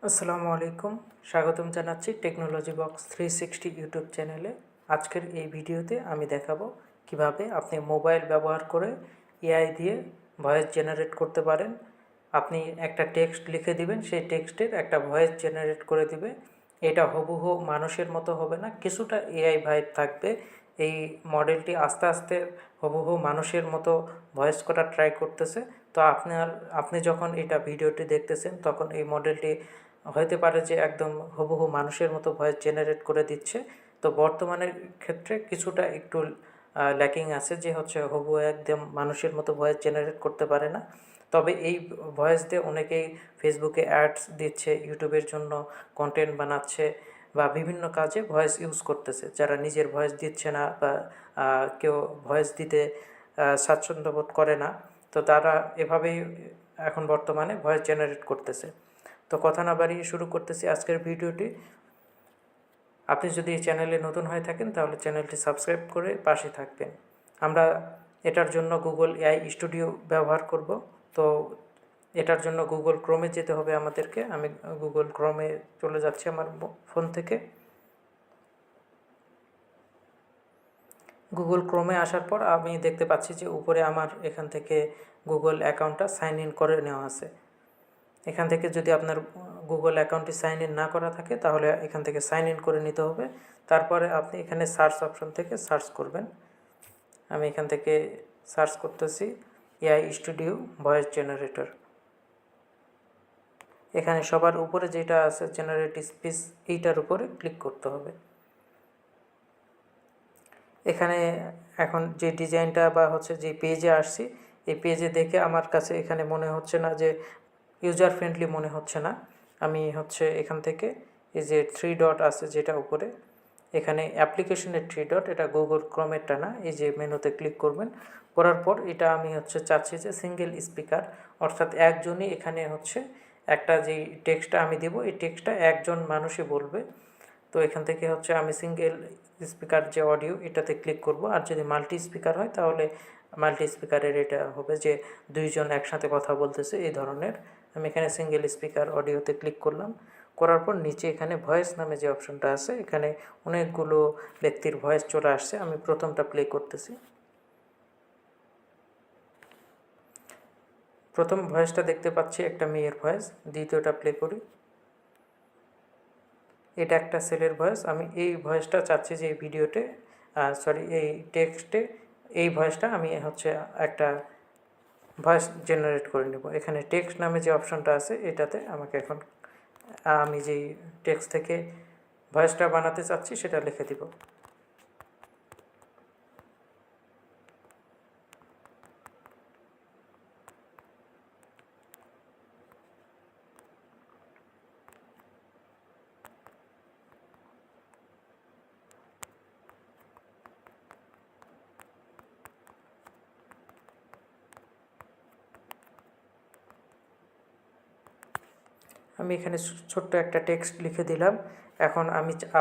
আসসালামু আলাইকুম, স্বাগতম জানাচ্ছি টেকনোলজি বক্স 360 ইউটিউব চ্যানেলে। আজকের এই ভিডিওতে আমি দেখাবো কিভাবে আপনি মোবাইল ব্যবহার করে এআই দিয়ে ভয়েস জেনারেট করতে পারেন। আপনি একটা টেক্সট লিখে দিবেন, সেই টেক্সটের একটা ভয়েস জেনারেট করে দিবে। এটা হুবহু মানুষের মতো হবে না, কিছুটা এআই ভাইব থাকবে। এই মডেলটি আস্তে আস্তে হুবহু মানুষের মতো ভয়েস করার ট্রাই করতেছে। তো আপনি যখন এটা ভিডিওটি দেখতেছেন তখন এই মডেলটি হতে পারে যে একদম হুবহু মানুষের মতো ভয়েস জেনারেট করে দিচ্ছে। তো বর্তমানের ক্ষেত্রে কিছুটা একটু ল্যাকিং আছে, যে হচ্ছে হুবহু একদম মানুষের মতো ভয়েস জেনারেট করতে পারে না। তবে এই ভয়েস দিয়ে অনেকেই ফেসবুকে অ্যাডস দিচ্ছে, ইউটিউবের জন্য কন্টেন্ট বানাচ্ছে বা বিভিন্ন কাজে ভয়েস ইউজ করতেছে। যারা নিজের ভয়েস দিচ্ছে না বা কেউ ভয়েস দিতে স্বাচ্ছন্দ্য বোধ করে না, তো তারা এভাবেই এখন বর্তমানে ভয়েস জেনারেট করতেছে। তো কথা না বাড়িয়ে শুরু করতেছি আজকের ভিডিওটি। আপনি যদি এই চ্যানেলে নতুন হয়ে থাকেন তাহলে চ্যানেলটি সাবস্ক্রাইব করে পাশে থাকবেন। আমরা এটার জন্য গুগল এআই স্টুডিও ব্যবহার করব। তো এটার জন্য গুগল ক্রোমে যেতে হবে আমাদেরকে। আমি গুগল ক্রোমে চলে যাচ্ছি আমার ফোন থেকে। গুগল ক্রোমে আসার পর আমি দেখতে পাচ্ছি যে উপরে আমার এখান থেকে গুগল অ্যাকাউন্টটা সাইন ইন করে নেওয়া আছে। এখান থেকে যদি আপনার গুগল অ্যাকাউন্টটি সাইন ইন না করা থাকে তাহলে এখান থেকে সাইন ইন করে নিতে হবে। তারপরে আপনি এখানে সার্চ অপশন থেকে সার্চ করবেন। আমি এখান থেকে সার্চ করতেছি এআই স্টুডিও ভয়েস জেনারেটর। এখানে সবার উপরে যেটা আছে জেনারেট স্পিচ, এইটার উপরে ক্লিক করতে হবে। এখানে এখন যে ডিজাইনটা বা হচ্ছে যে পেজে আসছি, এই পেজে দেখে আমার কাছে এখানে মনে হচ্ছে না যে ইউজার ফ্রেন্ডলি মনে হচ্ছে না। আমি হচ্ছে এখান থেকে এই যে 3 ডট আছে যেটা উপরে, এখানে অ্যাপ্লিকেশনের 3 ডট, এটা গুগল ক্রোমেরটা না। এই যে মেনুতে ক্লিক করবেন, করার পর এটা আমি হচ্ছে চাচ্ছি যে সিঙ্গেল স্পিকার, অর্থাৎ একজনই এখানে হচ্ছে একটা যেই টেক্সটটা আমি দেবো এই টেক্সটটা একজন মানুষই বলবে। তো এখান থেকে হচ্ছে আমি সিঙ্গেল স্পিকার যে অডিও এটাতে ক্লিক করব। আর যদি মাল্টি স্পিকার হয় তাহলে মাল্টি স্পিকারের এটা হবে যে দুইজন একসাথে কথা বলতেছে এই ধরনের। আমি এখানে সিঙ্গেল স্পিকার অডিওতে ক্লিক করলাম। করার পর নিচে এখানে ভয়েস নামে যে অপশনটা আছে, এখানে অনেকগুলো ব্যক্তির ভয়েস চলে আসছে। আমি প্রথমটা প্লে করতেছি। প্রথম ভয়েসটা দেখতে পাচ্ছি একটা মেয়ের ভয়েস। দ্বিতীয়টা প্লে করি, এটা একটা ছেলের ভয়েস। আমি এই ভয়েসটা চাচ্ছি যে এই ভিডিওতে এই টেক্সটে এই ভয়েসটা আমি হচ্ছে একটা ভয়েস জেনারেট করে নেব। এখানে টেক্সট নামে যে অপশনটা আছে এটাতে আমাকে এখন আমি যেই টেক্সট থেকে ভয়েসটা বানাতে চাচ্ছি সেটা লিখে দিব। আমি এখানে ছোট্ট একটা টেক্সট লিখে দিলাম। এখন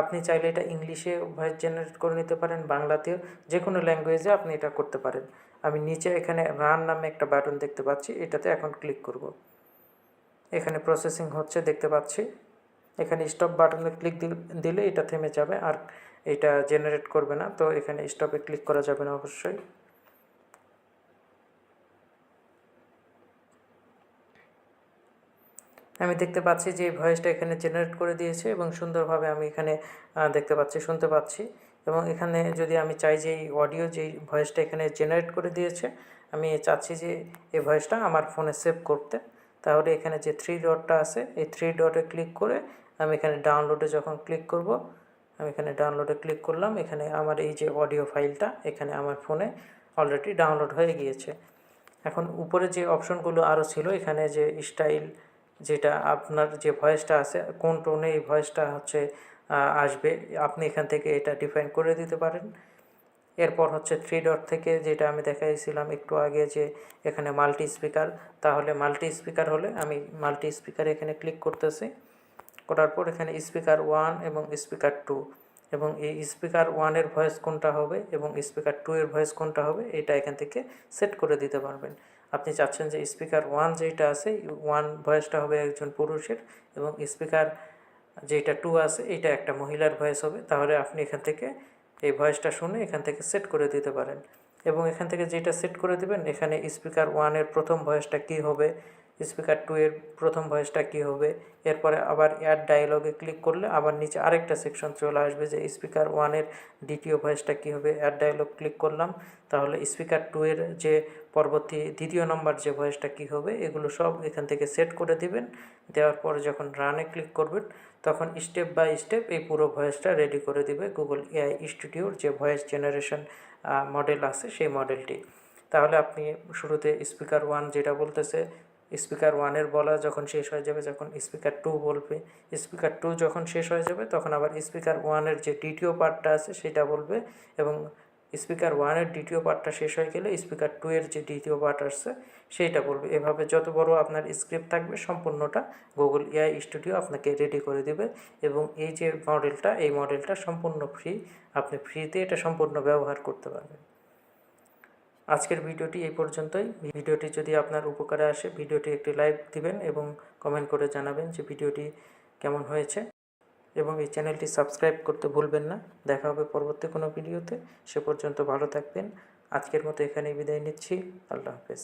আপনি চাইলে এটা ইংলিশে ভয়েস জেনারেট করে নিতে পারেন, বাংলাতেও, যে কোনো ল্যাঙ্গুয়েজে আপনি এটা করতে পারেন। আমি নিচে এখানে রান নামে একটা বাটন দেখতে পাচ্ছি, এটাতে এখন ক্লিক করব। এখানে প্রসেসিং হচ্ছে দেখতে পাচ্ছি। এখানে স্টপ বাটনে ক্লিক দিলে এটা থেমে যাবে, আর এটা জেনারেট করবে না। তো এখানে স্টপে ক্লিক করা যাবে না অবশ্যই। আমি দেখতে পাচ্ছি যে এই ভয়েসটা এখানে জেনারেট করে দিয়েছে এবং সুন্দরভাবে আমি এখানে দেখতে পাচ্ছি, শুনতে পাচ্ছি। এবং এখানে যদি আমি চাই যে এই অডিও যেই ভয়েসটা এখানে জেনারেট করে দিয়েছে, আমি চাচ্ছি যে এই ভয়েসটা আমার ফোনে সেভ করতে, তাহলে এখানে যে 3 ডটটা আছে এই 3 ডটে ক্লিক করে আমি এখানে ডাউনলোডে যখন ক্লিক করব, আমি এখানে ডাউনলোডে ক্লিক করলাম। এখানে আমার এই যে অডিও ফাইলটা এখানে আমার ফোনে অলরেডি ডাউনলোড হয়ে গিয়েছে। এখন উপরে যে অপশনগুলো আরও ছিল, এখানে যে স্টাইল, যেটা আপনার যে ভয়েসটা আছে কোন টোনে এই ভয়েসটা হচ্ছে আসবে, আপনি এখান থেকে এটা ডিফাইন করে দিতে পারেন। এরপর হচ্ছে 3 ডট থেকে যেটা আমি দেখাইছিলাম একটু আগে, যে এখানে মাল্টি স্পিকার, তাহলে মাল্টি স্পিকার হলে আমি মাল্টি স্পিকার এখানে ক্লিক করতেছি। করার পর এখানে স্পিকার 1 এবং স্পিকার 2, এবং এই স্পিকার 1-এর ভয়েস কোনটা হবে এবং স্পিকার 2-এর ভয়েস কোনটা হবে এটা এখান থেকে সেট করে দিতে পারবেন। আপনি চাচ্ছেন যে স্পিকার 1 যেটা আছে 1 ভয়েসটা হবে একজন পুরুষের এবং স্পিকার যেটা 2 আছে এটা একটা মহিলার ভয়েস হবে, তাহলে আপনি এখান থেকে এই ভয়েসটা শুনে এখান থেকে সেট করে দিতে পারেন। এবং এখান থেকে যেটা সেট করে দিবেন, এখানে স্পিকার 1-এর প্রথম ভয়েসটা কী হবে, স্পিকার 2-এর প্রথম ভয়েসটা কী হবে, এরপরে আবার অ্যাড ডায়লগে ক্লিক করলে আবার নিচে আরেকটা সেকশন চলে আসবে যে স্পিকার 1-এর দ্বিতীয় ভয়েসটা কী হবে। অ্যাড ডায়লগ ক্লিক করলাম, তাহলে স্পিকার 2-এর যে পরবর্তী দ্বিতীয় নম্বর যে ভয়েসটা কী হবে এগুলো সব এখান থেকে সেট করে দিবেন। দেওয়ার পর যখন রানে ক্লিক করবেন তখন স্টেপ বাই স্টেপ এই পুরো ভয়েসটা রেডি করে দিবে গুগল এআই স্টুডিওর যে ভয়েস জেনারেশন মডেল আছে সেই মডেলটি। তাহলে আপনি শুরুতে স্পিকার 1 যেটা বলতেছে, স্পিকার 1-এর বলা যখন শেষ হয়ে যাবে, যখন স্পিকার 2 বলবে, স্পিকার 2 যখন শেষ হয়ে যাবে তখন আবার স্পিকার 1-এর যে দ্বিতীয় পার্টটা আছে সেটা বলবে, এবং স্পিকার 1-এর দ্বিতীয় পার্টটা শেষ হয়ে গেলে স্পিকার 2-এর যে দ্বিতীয় পার্ট আসছে সেইটা বলবে। এভাবে যত বড় আপনার স্ক্রিপ্ট থাকবে সম্পূর্ণটা গুগল এআই স্টুডিও আপনাকে রেডি করে দেবে। এবং এই যে মডেলটা, এই মডেলটা সম্পূর্ণ ফ্রি, আপনি ফ্রিতে এটা সম্পূর্ণ ব্যবহার করতে পারবেন। আজকের ভিডিওটি এই পর্যন্তই। ভিডিওটি যদি আপনার উপকারে আসে ভিডিওটি একটি লাইক দিবেন এবং কমেন্ট করে জানাবেন যে ভিডিওটি কেমন হয়েছে, এবং এই চ্যানেলটি সাবস্ক্রাইব করতে ভুলবেন না। দেখা হবে পরবর্তী কোনো ভিডিওতে। সে পর্যন্ত ভালো থাকবেন। আজকের মতো এখানেই বিদায় নিচ্ছি। আল্লাহ হাফেজ।